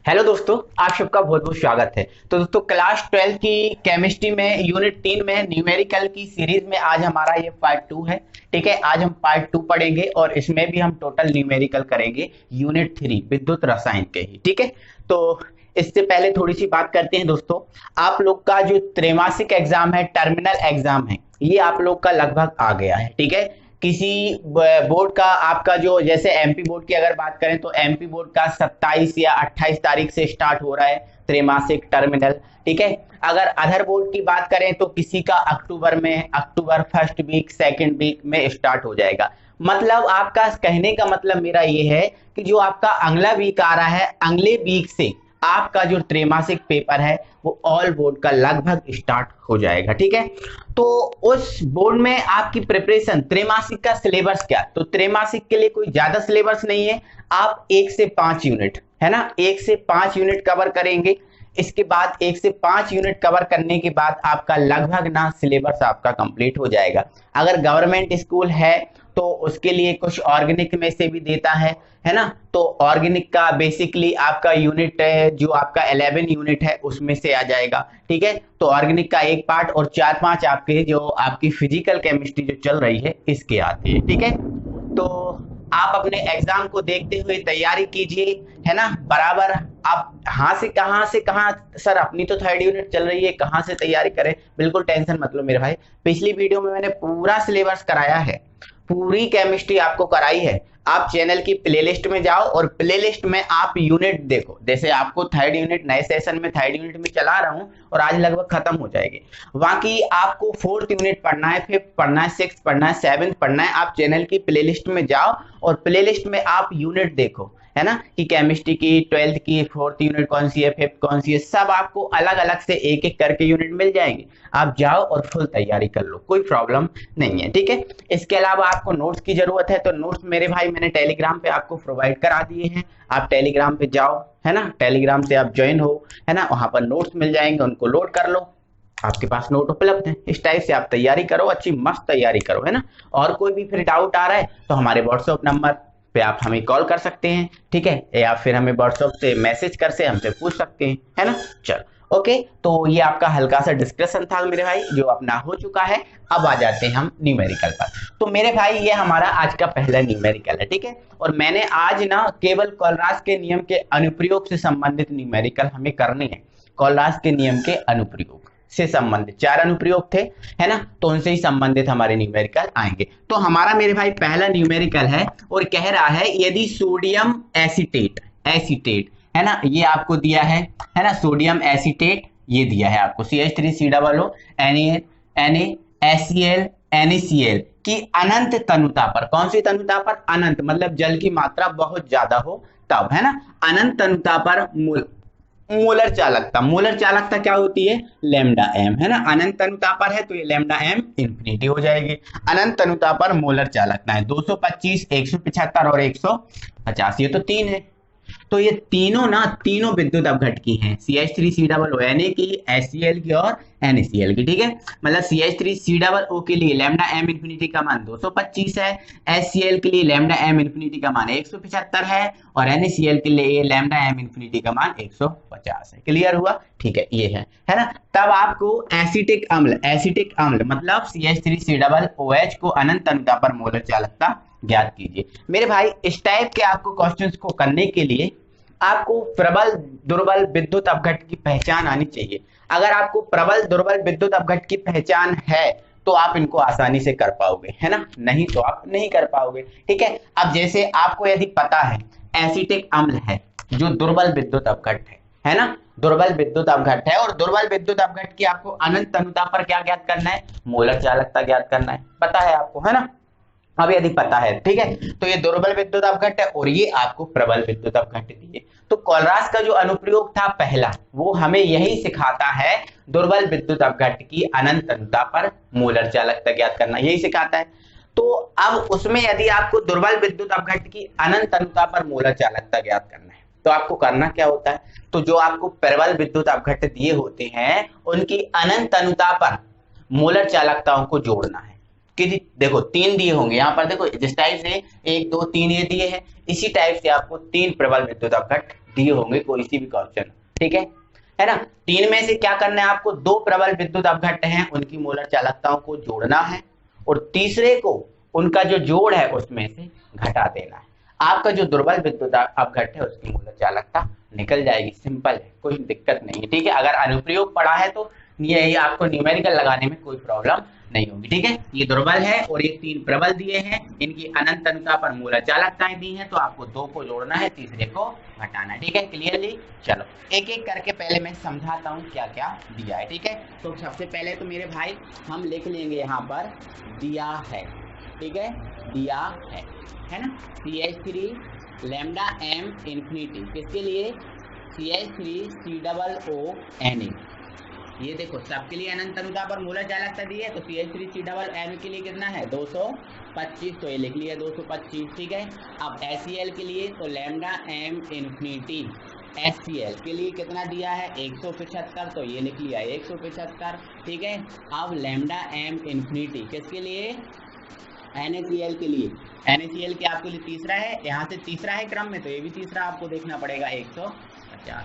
Hello दोस्तों, आप सबका बहुत बहुत स्वागत है। तो दोस्तों, क्लास 12 की केमिस्ट्री में यूनिट 3 में न्यूमेरिकल की सीरीज में आज हमारा ये पार्ट 2 है। ठीक है, आज हम पार्ट 2 पढ़ेंगे और इसमें भी हम टोटल न्यूमेरिकल करेंगे यूनिट 3 विद्युत रसायन के ही। ठीक है, तो इससे पहले थोड़ी सी बात करते हैं दोस्तों। आप लोग का जो त्रैमासिक एग्जाम है, टर्मिनल एग्जाम है, ये आप लोग का लगभग आ गया है। ठीक है, किसी बोर्ड का आपका जो जैसे एमपी बोर्ड की अगर बात करें तो एमपी बोर्ड का 27 या 28 तारीख से स्टार्ट हो रहा है त्रैमासिक टर्मिनल। ठीक है, अगर अदर बोर्ड की बात करें तो किसी का अक्टूबर में, अक्टूबर फर्स्ट वीक सेकंड वीक में स्टार्ट हो जाएगा। मतलब आपका कहने का मतलब मेरा ये है कि जो आपका अगला वीक आ रहा है, अगले वीक से आपका जो त्रैमासिक पेपर है वो ऑल बोर्ड का लगभग स्टार्ट हो जाएगा। ठीक है, तो उस बोर्ड में आपकी प्रिपरेशन, त्रैमासिक का सिलेबस क्या, तो त्रैमासिक के लिए कोई ज्यादा सिलेबस नहीं है। आप 1 से 5 यूनिट है ना, 1 से 5 यूनिट कवर करेंगे। इसके बाद 1 से 5 यूनिट कवर करने के बाद आपका लगभग ना सिलेबस आपका कंप्लीट हो जाएगा। अगर गवर्नमेंट स्कूल है तो उसके लिए कुछ ऑर्गेनिक में से भी देता है ना। तो ऑर्गेनिक का बेसिकली आपका यूनिट है, जो आपका 11 यूनिट है उसमें से आ जाएगा। ठीक है, तो ऑर्गेनिक का एक पार्ट और 4-5 आपके जो आपकी फिजिकल केमिस्ट्री जो चल रही है इसके आते हैं। ठीक है, तो आप अपने एग्जाम को देखते हुए तैयारी कीजिए, है ना। बराबर आप कहाँ से कहाँ सर, अपनी तो थर्ड यूनिट चल रही है, कहाँ से तैयारी करें, बिल्कुल टेंशन मत लो मेरे भाई। पिछली वीडियो में मैंने पूरा सिलेबस कराया है, पूरी केमिस्ट्री आपको कराई है। आप चैनल की प्लेलिस्ट में जाओ और प्लेलिस्ट में आप यूनिट देखो। जैसे आपको थर्ड यूनिट नए सेशन में थर्ड यूनिट में चला रहा हूं और आज लगभग खत्म हो जाएगी। बाकी आपको फोर्थ यूनिट पढ़ना है, फिफ्थ पढ़ना है, सिक्स पढ़ना है, सेवेंथ पढ़ना है। आप चैनल की प्लेलिस्ट में जाओ और प्लेलिस्ट में आप यूनिट देखो, है ना, कि केमिस्ट्री की 12th की फोर्थ यूनिट कौन सी है, फिफ्थ कौन सी है, सब आपको अलग अलग से एक एक करके यूनिट मिल जाएंगे। आप जाओ और फुल तैयारी कर लो, कोई प्रॉब्लम नहीं है। ठीक है, इसके अलावा आपको नोट्स की जरूरत है तो नोट्स मेरे भाई मैंने टेलीग्राम पे आपको प्रोवाइड करा दिए हैं। आप टेलीग्राम पे जाओ, है ना, टेलीग्राम से आप ज्वाइन हो, है ना, वहां पर नोट्स मिल जाएंगे, उनको लोड कर लो। आपके पास नोट उपलब्ध है, इस टाइप से आप तैयारी करो, अच्छी मस्त तैयारी करो, है ना। और कोई भी फिर डाउट आ रहा है तो हमारे व्हाट्सएप नंबर पे आप हमें कॉल कर सकते हैं। ठीक है, या फिर हमें व्हाट्सएप से मैसेज कर से हमसे पूछ सकते हैं, है ना। चलो ओके, तो ये आपका हल्का सा डिस्कशन था मेरे भाई, जो अपना हो चुका है। अब आ जाते हैं हम न्यूमेरिकल पर। तो मेरे भाई ये हमारा आज का पहला न्यूमेरिकल है। ठीक है, और मैंने आज ना केवल कोलराज के नियम के अनुप्रयोग से संबंधित न्यूमेरिकल हमें करने हैं। कोलराज के नियम के अनुप्रयोग से संबंधित 4 अनुप्रयोग थे, है ना, तो उनसे ही संबंधित हमारे न्यूमेरिकल आएंगे। तो हमारा मेरे भाई पहला न्यूमेरिकल है और कह रहा है यदि सोडियम एसीटेट एसीटेट है ना, ये आपको दिया है ना, सोडियम एसीटेट ये दिया है आपको CH3COO NaHCl NaCl की अनंत तनुता पर, कौन सी तनुता पर, अनंत मतलब जल की मात्रा बहुत ज्यादा हो तब, है ना, अनंत तनुता पर मोलर चालकता, मोलर चालकता क्या होती है, लैम्डा एम, है ना। अनंत तनुता पर है तो ये लैम्डा एम इंफिनिटी हो जाएगी। अनंत तनुता पर मोलर चालकता है 225, 175 और 150, ये तो 3 है। तो ये तीनों ना, तीनों विद्युत अपघट की हैं, CH3COO Na की, HCl की और NaCl की। ठीक है, मतलब CH3COO के लिए लैम्डा एम इंफिनिटी का मान 225 है, HCl के लिए लैम्डा एम इंफिनिटी का मान 175 है और NaCl के लिए लैम्डा एम इंफिनिटी का मान 150 है। क्लियर हुआ, ठीक है, ये है ना। तब आपको एसिटिक अम्ल मतलब CH3COOH को अनंत तनुता पर मोलर चालकता ज्ञात कीजिए। मेरे भाई इस टाइप के आपको क्वेश्चंस को करने के लिए आपको प्रबल दुर्बल विद्युत अपघट की पहचान आनी चाहिए। अगर आपको प्रबल दुर्बल विद्युत अपघट की पहचान है तो आप इनको आसानी से कर पाओगे, है ना, नहीं तो आप नहीं कर पाओगे। ठीक है, अब जैसे आपको यदि पता है एसिटिक अम्ल है जो दुर्बल विद्युत अपघट है ना, दुर्बल विद्युत अपघट है, और दुर्बल विद्युत अपघट की आपको अनंत तनुता पर क्या ज्ञात करना है, मोलर चालकता ज्ञात करना है, पता है आपको, है ना। अब यदि पता है, ठीक है, तो ये दुर्बल विद्युत अपघट है और ये आपको प्रबल विद्युत अपघट दिए। तो कोलराज का जो अनुप्रयोग था पहला, वो हमें यही सिखाता है दुर्बल विद्युत अपघट की अनंत तनुता पर मोलर चालकता ज्ञात करना, यही सिखाता है। तो अब उसमें यदि आपको दुर्बल विद्युत अपघट की अनंत तनुता पर मोलर चालकता ज्ञात करना है तो आपको करना क्या होता है, तो जो आपको प्रबल विद्युत अपघट दिए होते हैं उनकी अनंत तनुता पर मोलर चालकताओं को जोड़ना है। कि देखो 3 दिए होंगे यहाँ पर, देखो जिस टाइप से 1 2 3 ये दिए हैं, इसी टाइप से आपको 3 प्रबल विद्युत अपघट डी होंगे कोई सी भी क्वेश्चन, ठीक है ना। तीन में से क्या करना है आपको, दो प्रबल विद्युत अपघट्ट हैं उनकी मोलर चालकताओं को जोड़ना है और तीसरे को उनका जो जोड़ है उसमें से घटा देना है। आपका जो दुर्बल विद्युत अपघट्ट है उसकी मोलर चालकता निकल जाएगी, सिंपल है, कोई दिक्कत नहीं है, ठीक है। अगर अनुप्रयोग पड़ा है तो ये आपको न्यूमेरिकल लगाने में कोई प्रॉब्लम नहीं होगी, ठीक है। ये दुर्बल है और ये तीन प्रबल दिए हैं, इनकी अनंत अनुता पर मोलर चालकताएं दी हैं, तो आपको दो को जोड़ना है, तीसरे को घटाना है, ठीक है। क्लियरली, चलो एक एक करके पहले मैं समझाता हूँ क्या क्या दिया है, ठीक है। तो सबसे पहले तो मेरे भाई हम लिख लेंगे यहाँ पर दिया है, ठीक है, दिया है ना। CH3 लैम्डा m इंफिनिटी किसके लिए, CH3COONA, ये देखो सबके लिए अनंत अनुता पर मोलर चालकता दी है, तो CH3CM के लिए कितना है 225, तो ये लिख लिया 225, ठीक है। अब HCl के लिए तो लैम्डा m इंफिनिटी, HCl के लिए कितना दिया है 175, तो ये लिख लिया 175, ठीक है। अब लैम्डा m इंफिनिटी किसके लिए, NaCl के लिए, NaCl के आपके लिए तीसरा है, यहाँ से तीसरा है क्रम में, तो ये भी तीसरा आपको देखना पड़ेगा 150,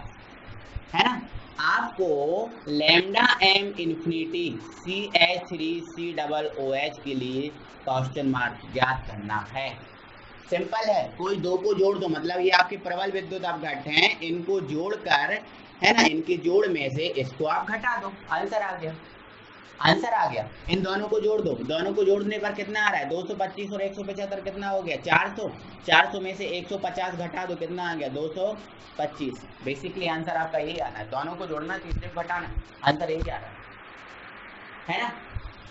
है ना। आपको लैम्डा m इंफिनिटी CH3COOH के लिए क्वेश्चन मार्क ज्ञात करना है, सिंपल है। कोई दो को जोड़ दो, मतलब ये आपके प्रबल विद्युत अपघट्ट हैं, इनको जोड़कर, है ना, इनके जोड़ में से इसको आप घटा दो, आंसर आ गया, आंसर आ गया। इन दोनों को जोड़ दो, दोनों को जोड़ने पर कितना आ रहा है 225 और 175 कितना हो गया 400, 400 में से 150 घटा दो, कितना आ गया 225। बेसिकली आंसर आपका यही आना है, दोनों को जोड़ना तीसरे को घटाना, आंसर यही आ रहा है ना,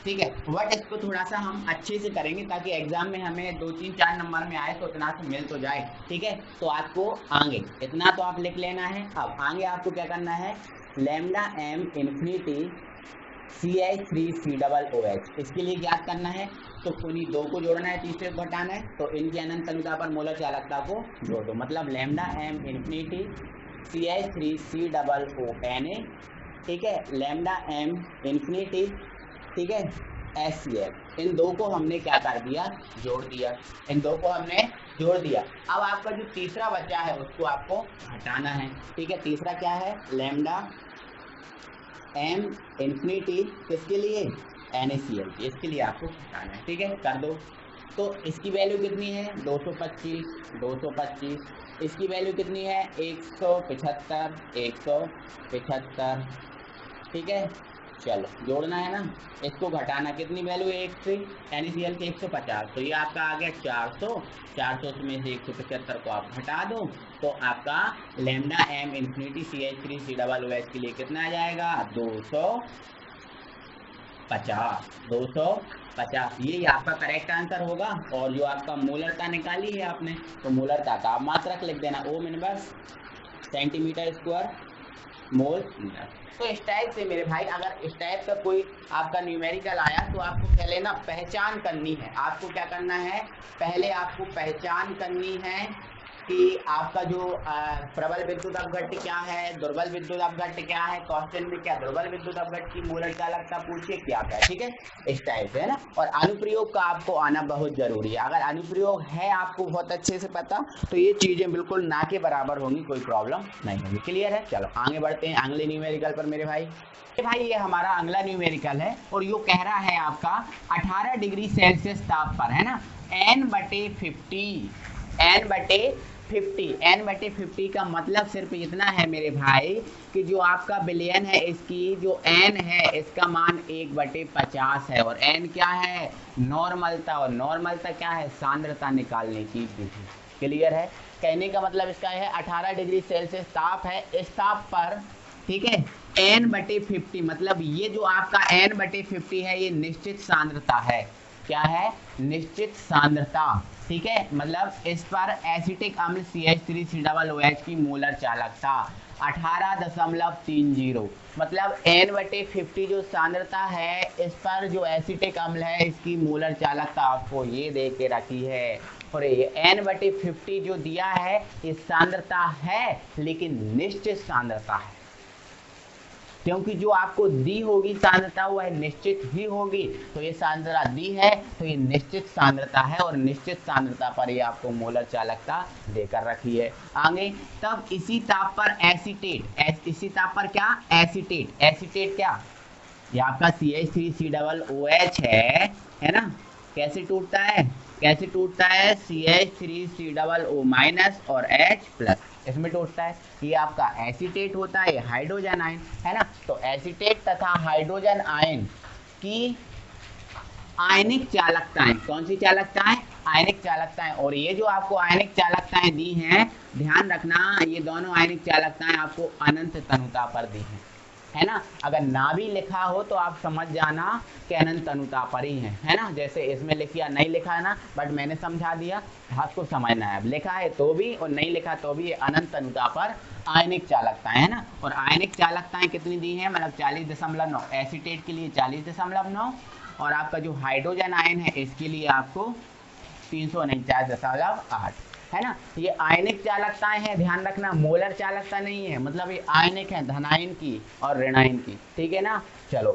ठीक है। बट इसको थोड़ा सा हम अच्छे से करेंगे ताकि एग्जाम में हमें 2 3 4 नंबर में आए तो इतना से मिल तो जाए, ठीक है। तो आपको आगे इतना तो आप लिख लेना है। अब आगे आपको क्या करना है, लैम्डा m इंफिनिटी CH3COOH इसके लिए ज्ञात करना है, तो उन्हीं दो को जोड़ना है, तीसरे को घटाना है, तो इनकी अनंत अनुता पर मोलर चालकता को जोड़ दो, मतलब लैम्डा m इंफिनिटी CH3COONA, ठीक है, लैम्डा m इंफिनिटी, ठीक है, HCl, इन दो को हमने क्या कर दिया, जोड़ दिया, इन दो को हमने जोड़ दिया। अब आपका जो तीसरा बचा है उसको आपको घटाना है, ठीक है। तीसरा क्या है, लैम्डा m इंफिनिटी किसके लिए, NaCl, इसके लिए आपको घटाना है, ठीक है, कर दो। तो इसकी वैल्यू कितनी है 225, 225, इसकी वैल्यू कितनी है 175, 175, ठीक है। चलो जोड़ना है ना, इसको घटाना, कितनी वैल्यू है 1 से, NaCl के 150, तो ये आपका आ गया 400, 400 में से 175 को आप घटा दो, तो आपका लैम्डा m इंफिनिटी CH3COOH के लिए कितना आ जाएगा 250, 250, ये आपका करेक्ट आंसर होगा। और जो आपका मोलरता निकाली है आपने, तो मोलरता का आप मात्रक लिख देना ohm inverse centimetre square mole metre. तो इस टाइप से मेरे भाई, अगर इस टाइप का कोई आपका न्यूमेरिकल आया तो आपको पहले ना पहचान करनी है, आपको क्या करना है, पहले आपको पहचान करनी है कि आपका जो प्रबल विद्युत अपघट्ट क्या है, दुर्बल विद्युत अपघट्ट क्या है, क्वेश्चन में क्या दुर्बल विद्युत अपघट्ट की मोलर चालकता पूछे क्या क्या, ठीक है, इस टाइप से, है ना। और अनुप्रयोग का आपको आना बहुत जरूरी है, अगर अनुप्रयोग है आपको बहुत अच्छे से पता तो ये चीजें बिल्कुल ना के बराबर होंगी, कोई प्रॉब्लम नहीं होगी, क्लियर है। चलो आगे बढ़ते हैं अगले न्यूमेरिकल पर मेरे भाई। ये हमारा अगला न्यूमेरिकल है और यो कह रहा है आपका 18 डिग्री सेल्सियस ताप पर, है ना, n/50 का मतलब सिर्फ इतना है मेरे भाई कि जो आपका बिलियन है इसकी जो n है इसका मान 1/50 है, और n क्या है नॉर्मलता, और नॉर्मलता क्या है सांद्रता निकालने की विधि, क्लियर है। कहने का मतलब इसका है 18 डिग्री सेल्सियस ताप है, इस ताप पर, ठीक है, n/50 मतलब ये जो आपका n/50 है ये निश्चित सांद्रता है, क्या है निश्चित सांद्रता, ठीक है। मतलब इस पर एसिटिक अम्ल CH3COOH की मोलर चालकता 18.30, मतलब n/50 जो सांद्रता है इस पर जो एसिटिक अम्ल है इसकी मोलर चालकता आपको ये दे के रखी है, और ये n/50 जो दिया है ये सांद्रता है लेकिन निश्चित सांद्रता है, क्योंकि जो आपको दी होगी सांद्रता वह निश्चित ही होगी। तो ये सांद्रता दी है तो ये निश्चित सांद्रता है और निश्चित सांद्रता पर ये आपको मोलर चालकता देकर रखी है। आगे तब इसी ताप पर एसीटेट, इसी ताप पर क्या एसीटेट, एसीटेट क्या ये आपका CH3COOH है ना। कैसे टूटता है, कैसे टूटता है CH3COO माइनस और H प्लस इसमें टूटता है। ये आपका एसीटेट होता है, हाइड्रोजन आयन है ना। तो एसीटेट तथा हाइड्रोजन आयन की आयनिक चालकताएं, कौन सी चालकताएं, आयनिक चालकताएं। और ये जो आपको आयनिक चालकताएं दी हैं, ध्यान रखना ये दोनों आयनिक चालकताएं आपको अनंत तनुता पर दी हैं, है ना। अगर ना भी लिखा हो तो आप समझ जाना कि अनंत तनुता पर ही है ना। जैसे इसमें लिखिया नहीं लिखा है ना, बट मैंने समझा दिया, आपको समझना है। अब लिखा है तो भी और नहीं लिखा तो भी ये अनंत तनुता पर आयनिक चालकताएं है ना। और आयनिक चालकताएं कितनी दी है, मतलब 40.9, एसीटेट के लिए 40.9 और आपका जो हाइड्रोजन आयन है इसके लिए आपको 349.8 है ना। ये आयनिक चालकताएं हैं, ध्यान रखना, मोलर चालकता नहीं है, मतलब ये आयनिक है, धनायन की और ऋणायन की, ठीक है ना। चलो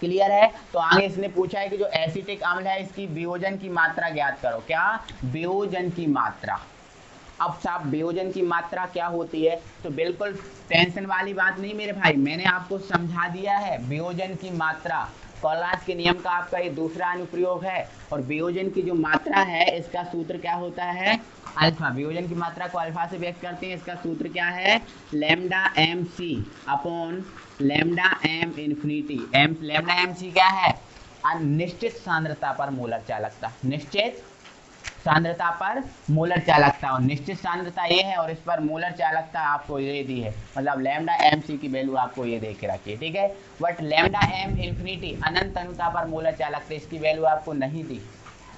क्लियर है। तो आगे इसने पूछा है कि जो एसिटिक अम्ल है इसकी वियोजन की मात्रा ज्ञात करो। क्या, वियोजन की मात्रा। अब साहब वियोजन की मात्रा क्या होती है, तो बिल्कुल टेंशन वाली बात नहीं मेरे भाई, मैंने आपको समझा दिया है। वियोजन की मात्रा कोलराज के नियम का आपका ये दूसरा अनुप्रयोग है। और वियोजन की जो मात्रा है इसका सूत्र क्या होता है, अल्फा। वियोजन की मात्रा को अल्फा से व्यक्त करते हैं, इसका सूत्र क्या है, lambda mc upon lambda m infinity. Lambda mc क्या है, निश्चित सांद्रता पर मोलर चालकता, निश्चित सांद्रता पर मोलर चालकता। और निश्चित सांद्रता ये है और इस पर मोलर चालकता आपको ये दी है, मतलब लैम्डा mc की वैल्यू आपको ये दे के रखी है, ठीक है। बट लैम्डा m इन्फिनिटी अनंत तनुता पर मोलर चालकता, इसकी वैल्यू आपको नहीं दी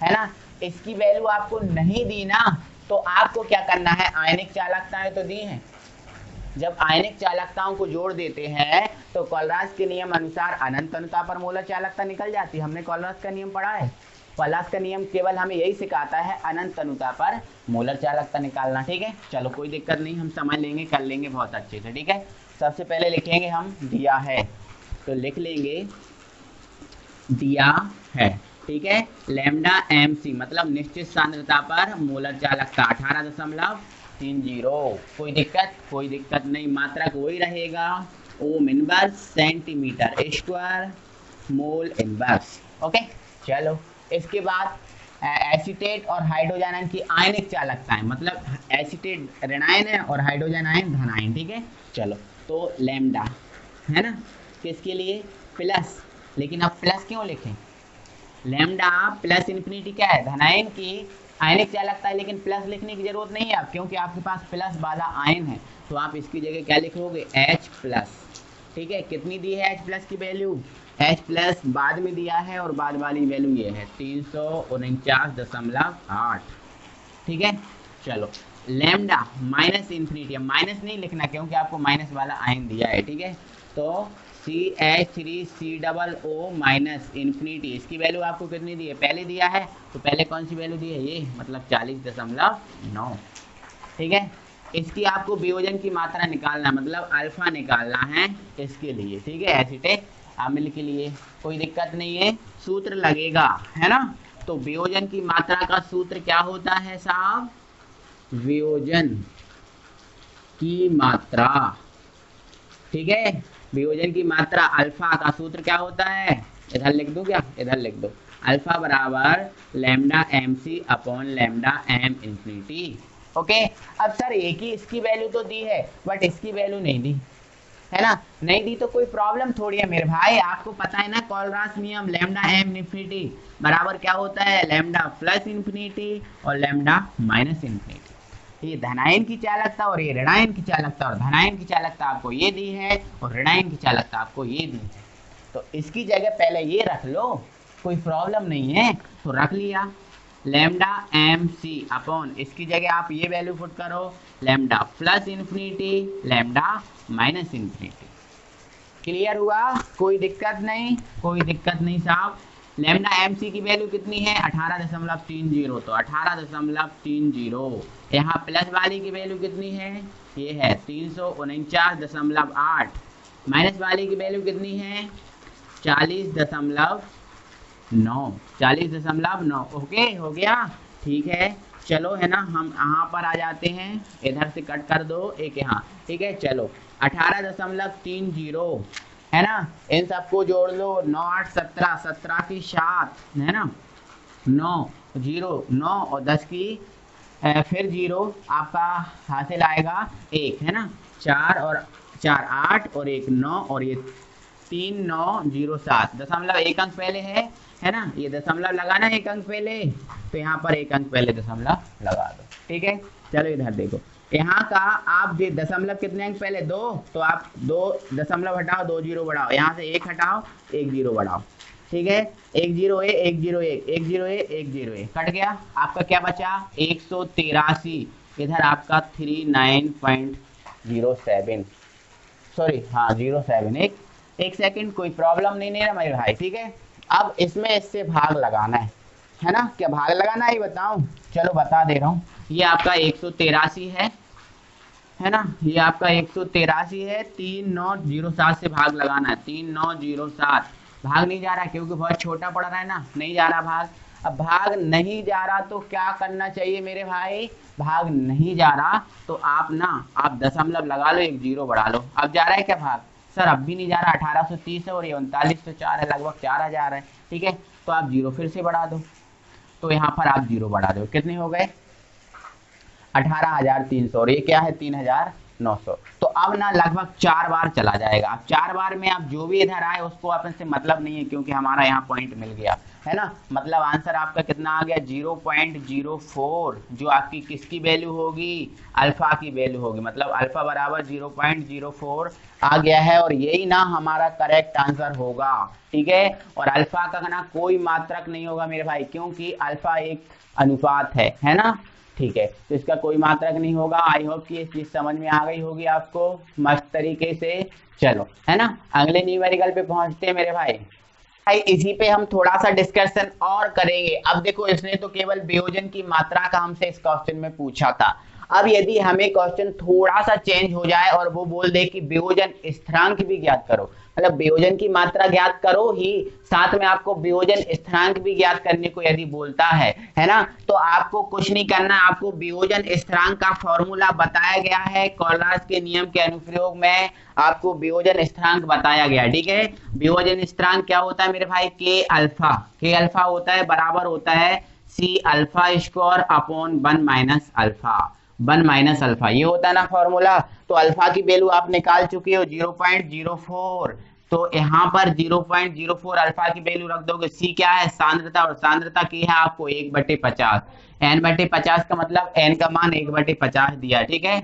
है ना। इसकी वैल्यू आपको नहीं दी ना, तो आपको क्या करना है, आयनिक चालकताएं तो दी हैं, जब आयनिक चालकताओं को जोड़ देते हैं तो कोलराज के नियम अनुसार अनंत तनुता पर मोलर चालकता निकल जाती है। हमने कोलराज का नियम पढ़ा है, कोलराज का नियम केवल हमें यही सिखाता है अनंत तनुता पर मोलर चालकता निकालना, ठीक है। चलो कोई दिक्कत नहीं, हम समझ लेंगे, कर लेंगे बहुत अच्छे से, ठीक है। सबसे पहले लिखेंगे हम दिया है, तो लिख लेंगे दिया है, ठीक है। लैम्डा mc मतलब निश्चित सांद्रता पर मोलर चालकता 18.30। कोई दिक्कत, कोई दिक्कत नहीं, मात्रक वही रहेगा, ओम inverse centimetre square mole inverse, okay. चलो इसके बाद एसीटेट और हाइड्रोजन आयन की आयनिक चालकताएं, मतलब एसीटेट ऋणायन है और हाइड्रोजन आयन धनायन, ठीक है। चलो तो लैम्डा है ना, किसके लिए, प्लस, लेकिन अब प्लस क्यों लिखें, लैम्डा प्लस इन्फिनिटी क्या है, धनायन की आयनिक चालकता है, लेकिन प्लस लिखने की जरूरत नहीं है आप, क्योंकि आपके पास प्लस वाला आयन है, तो आप इसकी जगह क्या लिखोगे, H प्लस, ठीक है। कितनी दी है H प्लस की वैल्यू, H प्लस बाद में दिया है और बाद वाली वैल्यू ये है 349.8, ठीक है। चलो लैम्डा माइनस इन्फिनिटी, माइनस नहीं लिखना क्योंकि आपको माइनस वाला आयन दिया है, ठीक है। तो CH3COO माइनस इन्फिनिटी, इसकी वैल्यू आपको कितनी दी है, पहले दिया है, तो पहले कौन सी वैल्यू दी है, ये मतलब 40.9, ठीक है। इसकी आपको वियोजन की मात्रा निकालना, मतलब अल्फा निकालना है इसके लिए, ठीक है, एसीटेट अम्ल के लिए। कोई दिक्कत नहीं है, सूत्र लगेगा, है ना। तो वियोजन की मात्रा का सूत्र क्या होता है साहब, वियोजन की मात्रा, ठीक है, वियोजन की मात्रा अल्फा का सूत्र क्या होता है, इधर लिख दो, क्या इधर लिख दो, अल्फा बराबर lambda mc upon lambda m infinity, okay. अब सर एक ही इसकी वैल्यू तो दी है बट इसकी वैल्यू नहीं दी है ना, नहीं दी तो कोई प्रॉब्लम थोड़ी है मेरे भाई, आपको पता है ना कोलराज नियम, लैम्डा m इन्फिनिटी बराबर क्या होता है, लैम्डा प्लस इन्फिनिटी और लैम्डा माइनस इन्फिनिटी। ये धनायन की चालकता और ये ऋणायन की चालकता, और धनायन की चालकता आपको ये दी है और ऋणायन की चालकता आपको ये दी है, तो इसकी जगह पहले ये रख लो, कोई प्रॉब्लम नहीं है, तो रख लिया लैम्डा mc अपॉन, इसकी जगह आप ये वैल्यू पुट करो, lambda plus infinity lambda minus infinity. Clear हुआ, कोई दिक्कत नहीं, कोई दिक्कत नहीं साहब। लैम्डा mc की वैल्यू कितनी है 18.30, तो 18.30, यहाँ प्लस वाली की वैल्यू कितनी है, ये है 349.8, माइनस वाले की वैल्यू कितनी है 40.9, 40.9। ओके हो गया, ठीक है। चलो है ना, हम यहाँ पर आ जाते हैं, इधर से कट कर दो एक यहाँ, ठीक है। चलो 18.30 है ना, इन सबको जोड़ लो, 9 8 17, 17 की 7 है ना, 9 0 9 और 10 की फिर 0 आपका हासिल आएगा 1 है ना, 4 और 4 8 और 1 9 और ये 3907, दशमलव एक अंक पहले है ना, ये दशमलव लगाना एक अंक पहले, तो यहाँ पर एक अंक पहले दशमलव लगा दो, ठीक है। चलो इधर देखो, यहाँ का आप दशमलव कितने अंक पहले 2, तो आप 2 दशमलव हटाओ, 2 जीरो बढ़ाओ, यहाँ से 1 हटाओ 1 जीरो बढ़ाओ, ठीक है। 1 0 1 1 0 1 1 0 1 1 0 1 कट गया, आपका क्या बचा 183, इधर आपका 39.07, सॉरी हाँ 07, एक सेकंड, कोई प्रॉब्लम नहीं है मेरे भाई, ठीक है। अब इसमें इससे भाग लगाना है ना, क्या भाग लगाना है बताऊं, चलो बता दे रहा हूँ। ये आपका 183 है ना, ये आपका 183 है, 3907 से भाग लगाना है, 3907, भाग नहीं जा रहा क्योंकि बहुत छोटा पड़ रहा है ना, नहीं जा रहा भाग। अब भाग नहीं जा रहा तो क्या करना चाहिए मेरे भाई, भाग नहीं जा रहा तो आप दशमलव लगा लो, एक जीरो बढ़ा लो। अब जा रहा है क्या भाग, सर अब भी नहीं जा रहा, 1830 है और ये 3904 है, लगभग 4000 है, ठीक है। तो आप जीरो फिर से बढ़ा दो, तो यहाँ पर आप जीरो बढ़ा दो, कितने हो गए 18,300 और ये क्या है 3,900। तो अब लगभग 4 बार चला जाएगा। अब 4 बार में आप जो भी इधर आए उसको अपन से मतलब नहीं है, क्योंकि हमारा यहाँ पॉइंट मिल गया है ना। मतलब आंसर आपका कितना आ गया 0.04, जो आपकी किसकी वैल्यू होगी, अल्फा की वैल्यू होगी, मतलब अल्फा बराबर 0.04 आ गया है, और यही हमारा करेक्ट आंसर होगा, ठीक है। और अल्फा का कोई मात्रक नहीं होगा मेरे भाई, क्योंकि अल्फा एक अनुपात है ना, ठीक है। तो इसका कोई मात्रक नहीं होगा। आई होप कि ये चीज समझ में आ गई होगी आपको मस्त तरीके से। चलो है ना, अगले न्यूमेरिकल पे पहुंचते हैं मेरे भाई। इसी पे हम थोड़ा सा डिस्कशन और करेंगे। अब देखो, इसने तो केवल वियोजन की मात्रा का हमसे इस क्वेश्चन में पूछा था। अब यदि हमें क्वेश्चन थोड़ा सा चेंज हो जाए और वो बोल दे कि वियोजन स्थिरांक भी ज्ञात करो, मतलब वियोजन की मात्रा ज्ञात करो ही साथ में आपको वियोजन स्थिरांक भी ज्ञात करने को यदि बोलता है ना, तो आपको कुछ नहीं करना, आपको वियोजन स्थिरांक का फॉर्मूला बताया गया है, कोलराज के नियम के अनुप्रयोग में आपको वियोजन स्थिरांक बताया गया, ठीक है। वियोजन स्थिरांक क्या होता है मेरे भाई, के अल्फा होता है, बराबर होता है C alpha square upon 1 minus alpha, ये होता है ना फॉर्मूला। तो अल्फा की वैल्यू आप निकाल चुके हो 0.04, तो यहाँ पर 0.04 अल्फा की वैल्यू रख दोगे। सी क्या है, सांद्रता, और सांद्रता की है आपको 1/50, n/50 का मतलब n का मान 1/50 दिया, ठीक है।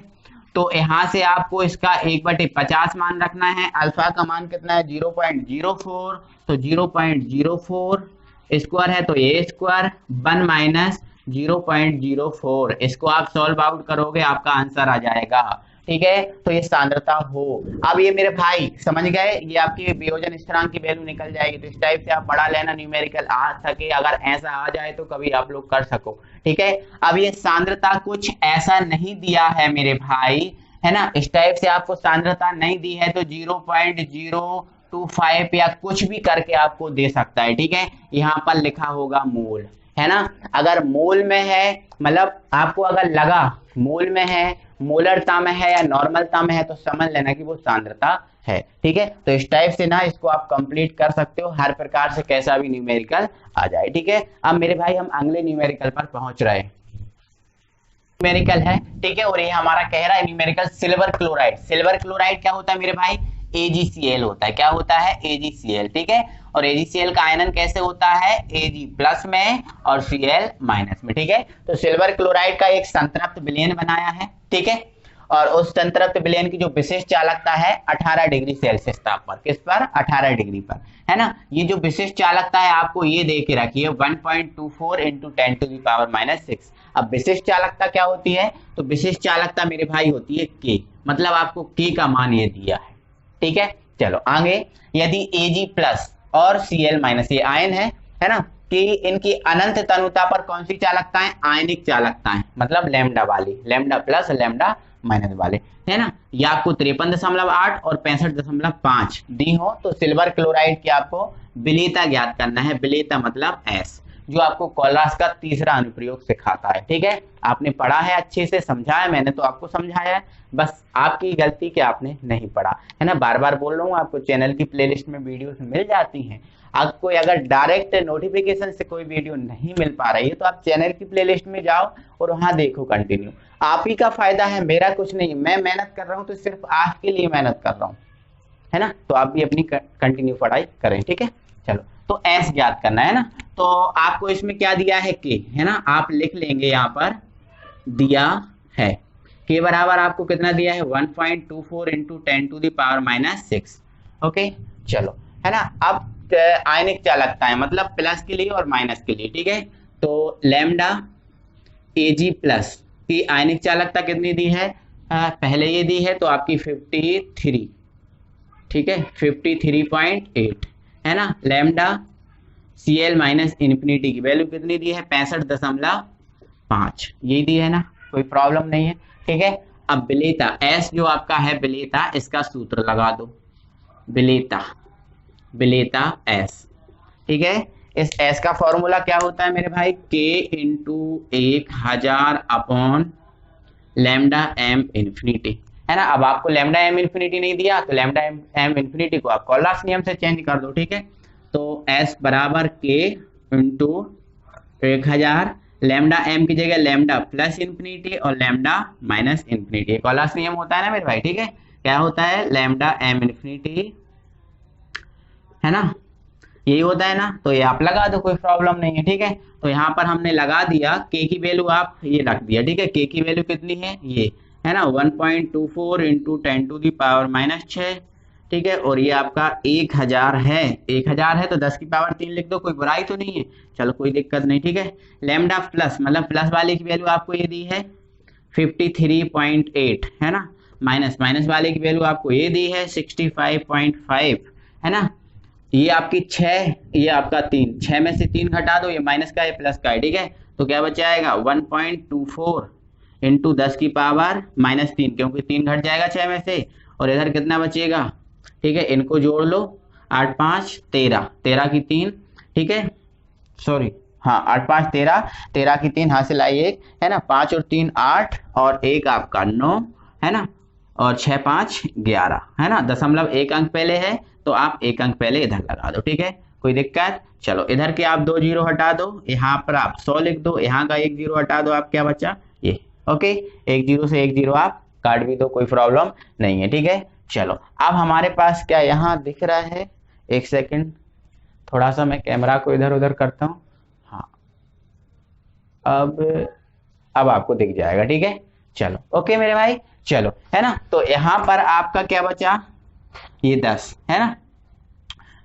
तो यहाँ से आपको इसका 1/50 मान रखना है। अल्फा का मान कितना है 0.04, तो 0.04 स्क्वायर है तो ए स्क्वायर 1 माइनस 0.04, इसको आप सॉल्व आउट करोगे आपका आंसर आ जाएगा, ठीक है। तो ये सांद्रता हो। अब ये मेरे भाई समझ गए, ये आपकी वियोजन स्थिरांक की वैल्यू निकल जाएगी। तो इस टाइप से आप पढ़ा लेना, न्यूमेरिकल आ सके, अगर ऐसा आ जाए तो कभी आप लोग कर सको, ठीक है। अब ये सांद्रता कुछ ऐसा नहीं दिया है मेरे भाई, है ना, इस टाइप से आपको सांद्रता नहीं दी है, तो 0.025 या कुछ भी करके आपको दे सकता है, ठीक है। यहाँ पर लिखा होगा मोल, है ना। अगर मोल में है, मतलब आपको अगर लगा मोल में है, मोलरता में है या नॉर्मलता में है, तो समझ लेना कि वो सांद्रता है, ठीक है। तो इस टाइप से इसको आप कंप्लीट कर सकते हो, हर प्रकार से कैसा भी न्यूमेरिकल आ जाए, ठीक है। अब मेरे भाई हम अगले न्यूमेरिकल पर पहुंच रहे हैं। न्यूमेरिकल है, ठीक है, और ये हमारा कह रहा है न्यूमेरिकल सिल्वर क्लोराइड क्या होता है मेरे भाई, AgCl होता है। क्या होता है, AgCl, ठीक है। और AgCl का आयनन कैसे होता है, Ag प्लस में और Cl माइनस में, ठीक है। तो सिल्वर क्लोराइड का एक संतृप्त विलयन बनाया है, ठीक है। और उस संतृप्त विलयन की जो विशिष्ट चालकता है 18 डिग्री सेल्सियस तापमान, किस पर, 18 डिग्री पर, है ना। ये जो विशिष्ट चालकता है आपको ये दे के रखिए 1.24 × 10⁻⁻⁶। अब विशिष्ट चालकता क्या होती है, तो विशिष्ट चालकता मेरे भाई होती है K, मतलब आपको K का मान ये दिया है, ठीक है। चलो आगे, यदि Ag प्लस और Cl माइनस, ये आयन है ना, कि इनकी अनंत तनुता पर कौन सी चालकता है, आयनिक चालकता है, मतलब लैम्डा वाली, लैम्डा प्लस लैम्डा माइनस वाले, है ना। या आपको 53.8 और 65.5 दी हो तो सिल्वर क्लोराइड की आपको विलेयता ज्ञात करना है। विलेयता मतलब एस, जो आपको कोलरास का तीसरा अनुप्रयोग सिखाता है। ठीक है, आपने पढ़ा है, अच्छे से समझा है, मैंने तो आपको समझाया है, बस आपकी गलती कि आपने नहीं पढ़ा, है ना। बार बार बोल रहा हूँ, आपको चैनल की प्लेलिस्ट में वीडियोस मिल जाती हैं। आपको अगर डायरेक्ट नोटिफिकेशन से कोई वीडियो नहीं मिल पा रही है तो आप चैनल की प्लेलिस्ट में जाओ और वहां देखो कंटिन्यू। आप ही का फायदा है, मेरा कुछ नहीं। मैं मेहनत कर रहा हूँ तो सिर्फ आपके लिए मेहनत कर रहा हूँ, है ना। तो आप भी अपनी कंटिन्यू पढ़ाई करें। ठीक है, चलो, तो एस ज्ञात करना है ना। तो आपको इसमें क्या दिया है, के, है ना। आप लिख लेंगे, यहाँ पर दिया है के बराबर आपको कितना दिया है, 1.24 इंटू 10⁻⁻6। ओके, चलो, है ना। अब आयनिक चालकता है, मतलब प्लस के लिए और माइनस के लिए। ठीक है, तो लैम्डा Ag प्लस की आयनिक चालकता कितनी दी है, पहले ये दी है तो आपकी 53, ठीक है, 53.8, है ना। लैम्डा Cl माइनस इन्फिनिटी की वैल्यू कितनी दी है, 65.5, यही दी है ना, कोई प्रॉब्लम नहीं है। ठीक है, अब विलेयता एस जो आपका है विलेयता, इसका सूत्र लगा दो, विलेयता एस। ठीक है, इस एस का फॉर्मूला क्या होता है मेरे भाई, K into 1000 upon lambda M infinity, है ना। अब आपको लैम्डा एम इन्फिनिटी नहीं दिया तो लैम्डा एम इन्फिनिटी को आप कोलरास नियम से चेंज कर दो। ठीक है, तो एस बराबर के इंटू 1000, लैम्डा एम की जगह लैम्डा प्लस इन्फिनिटी और लैम्डा माइनस इन्फिनिटी, कोलरास नियम होता है ना मेरे भाई। ठीक है, क्या होता है, लैम्डा एम इन्फिनिटी, है ना, यही होता है ना। तो ये आप लगा दो, कोई प्रॉब्लम नहीं है। ठीक है, तो यहाँ पर हमने लगा दिया, के की वैल्यू आप ये रख दिया। ठीक है, के की वैल्यू कितनी है, ये है ना, 1.24 इंटू 10⁻⁻6। ठीक है, और ये आपका 1000 है, 1000 है तो 10 की पावर 3 लिख दो, कोई बुराई तो नहीं है, चलो कोई दिक्कत नहीं। ठीक है, लैम्डा प्लस मतलब प्लस वाले की वैल्यू आपको ये दी है 53.8, है ना। माइनस वाले की वैल्यू आपको ये दी है 65.5, है ना। ये आपकी 6, ये आपका 3, 6 में से 3 घटा दो, ये माइनस का है प्लस का है। ठीक है, तो क्या बच जाएगा, 1.24 इंटू 10 की पावर -3, क्योंकि 3 घट जाएगा 6 में से, और इधर कितना बचेगा। ठीक है, इनको जोड़ लो, 8 5 13, 13 की 3, ठीक है, सॉरी, हाँ 8 5 13, 13 की 3 हासिल आई 1, है ना, 5 और 3 8 और 1 आपका 9, है ना, और 6 5 11, है ना। दशमलव 1 अंक पहले है तो आप 1 अंक पहले इधर लगा दो। ठीक है, कोई दिक्कत, चलो इधर के आप 2 जीरो हटा दो, यहाँ पर आप 100 लिख दो, यहाँ का 1 जीरो हटा दो, आप क्या बचा ये। ओके, 1 जीरो से 1 जीरो आप काट भी दो, कोई प्रॉब्लम नहीं है। ठीक है, चलो अब हमारे पास क्या यहाँ दिख रहा है, एक सेकंड, थोड़ा सा मैं कैमरा को इधर उधर करता हूँ, हाँ अब आपको दिख जाएगा। ठीक है, चलो ओके मेरे भाई, चलो, है ना। तो यहाँ पर आपका क्या बचा, ये 10, है ना।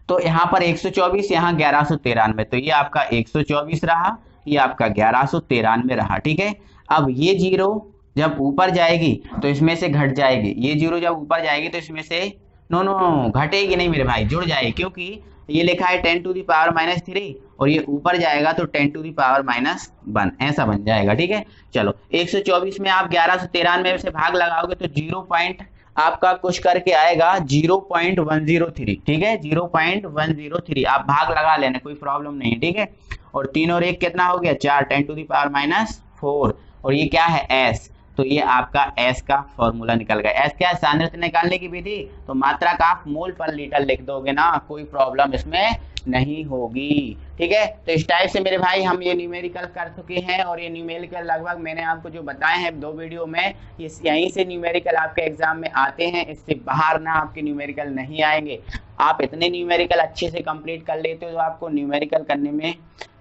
तो यहाँ पर 124, यहाँ 1193, तो ये आपका 124 रहा, ये आपका 1193 रहा। ठीक है, अब ये जीरो जब ऊपर जाएगी तो इसमें से घट जाएगी, ये जीरो जब ऊपर जाएगी तो इसमें से नो घटेगी नहीं मेरे भाई, जुड़ जाएगी, क्योंकि ये लिखा है 10⁻³ और ये ऊपर जाएगा तो 10⁻⁻1, ऐसा बन जाएगा। ठीक है, चलो 124 में आप 1193 से भाग लगाओगे तो 0 पॉइंट आपका कुछ करके आएगा 0.103। ठीक है, 0.103 आप भाग लगा लेना, कोई प्रॉब्लम नहीं है। ठीक है, और 3 और 1 कितना हो गया, 4, 10⁻⁻4, और ये क्या है एस, तो ये आपका एस का फॉर्मूला निकल गया। एस क्या है, सांद्रता निकालने की विधि, तो मात्रा का आप मोल पर लीटर लिख दोगे ना, कोई प्रॉब्लम इसमें नहीं होगी। ठीक है, तो इस टाइप से मेरे भाई हम ये न्यूमेरिकल कर चुके हैं, और ये न्यूमेरिकल लगभग मैंने आपको जो बताए हैं 2 वीडियो में, यहीं से न्यूमेरिकल आपके एग्जाम में आते हैं, इससे बाहर ना आपके न्यूमेरिकल नहीं आएंगे। आप इतने न्यूमेरिकल अच्छे से कंप्लीट कर लेते हो तो आपको न्यूमेरिकल करने में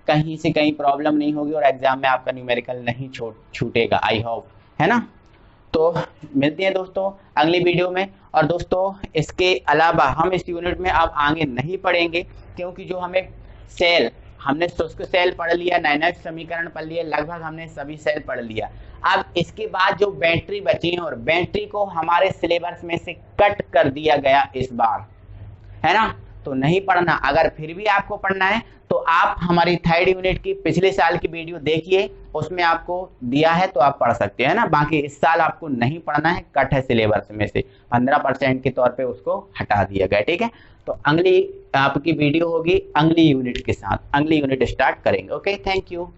कहीं से कहीं प्रॉब्लम नहीं होगी, और एग्जाम में आपका न्यूमेरिकल नहीं छूटेगा, आई होप, है ना। तो मिलते हैं दोस्तों अगली वीडियो में। और दोस्तों इसके अलावा हम इस यूनिट में अब आगे नहीं पढ़ेंगे, क्योंकि जो हमें सेल, हमने शुष्क सेल पढ़ लिया, नाइनाइट समीकरण पढ़ लिया, लगभग हमने सभी सेल पढ़ लिया। अब इसके बाद जो बैटरी बची है, और बैटरी को हमारे सिलेबस में से कट कर दिया गया इस बार, है ना। तो नहीं पढ़ना। अगर फिर भी आपको पढ़ना है तो आप हमारी थर्ड यूनिट की पिछले साल की वीडियो देखिए, उसमें आपको दिया है तो आप पढ़ सकते हैं ना। बाकी इस साल आपको नहीं पढ़ना है, कट है सिलेबस में से, 15% के तौर पे उसको हटा दिया गया। ठीक है, तो अगली आपकी वीडियो होगी अगली यूनिट के साथ, अगली यूनिट स्टार्ट करेंगे। Okay, thank you.